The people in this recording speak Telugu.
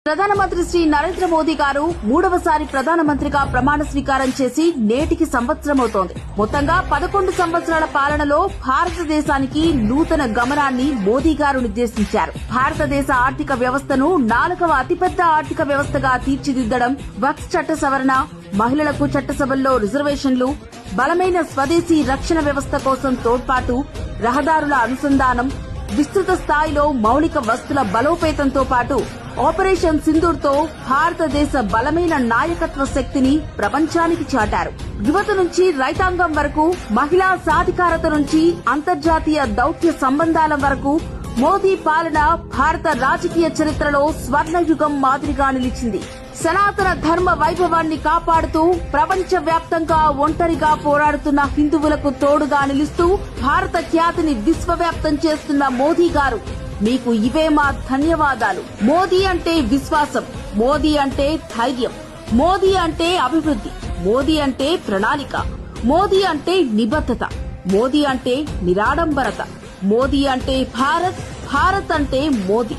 ప్రధానమంత్రి శ్రీ నరేంద్ర మోదీ గారు మూడవసారి ప్రధానమంత్రిగా ప్రమాణ స్వీకారం చేసి నేటికి సంవత్సరమవుతోంది. మొత్తంగా 11 సంవత్సరాల పాలనలో భారతదేశానికి నూతన గమనాన్ని మోదీ గారు నిర్దేశించారు. భారతదేశ ఆర్థిక వ్యవస్థను 4వ అతిపెద్ద ఆర్థిక వ్యవస్థగా తీర్చిదిద్దడం, వక్ఫ్ చట్ట సవరణ, మహిళలకు చట్టసభల్లో రిజర్వేషన్లు, బలమైన స్వదేశీ రక్షణ వ్యవస్థ కోసం తోడ్పాటు, రహదారుల అనుసంధానం, విస్తృత స్థాయిలో మౌలిక వస్తుల బలోపేతంతో పాటు ఆపరేషన్ సింధూర్తో భారతదేశ బలమైన నాయకత్వ శక్తిని ప్రపంచానికి చాటారు. యువత నుంచి రైతాంగం వరకు, మహిళా సాధికారత నుంచి అంతర్జాతీయ దౌత్య సంబంధాల వరకు మోదీ పాలన భారత రాజకీయ చరిత్రలో స్వర్ణయుగం మాదిరిగా నిలిచింది. సనాతన ధర్మ వైభవాన్ని కాపాడుతూ ప్రపంచవ్యాప్తంగా ఒంటరిగా పోరాడుతున్న హిందువులకు తోడుగా నిలుస్తూ భారత ఖ్యాతిని విశ్వవ్యాప్తం చేస్తున్న మోదీ గారు, మీకు ఇవే మా ధన్యవాదాలు. మోదీ అంటే విశ్వాసం, మోదీ అంటే ధైర్యం, మోదీ అంటే అభివృద్ధి, మోదీ అంటే ప్రణాళిక, మోదీ అంటే నిబద్ధత, మోదీ అంటే నిరాడంబరత, మోదీ అంటే భారత్, భారత్ అంటే మోదీ.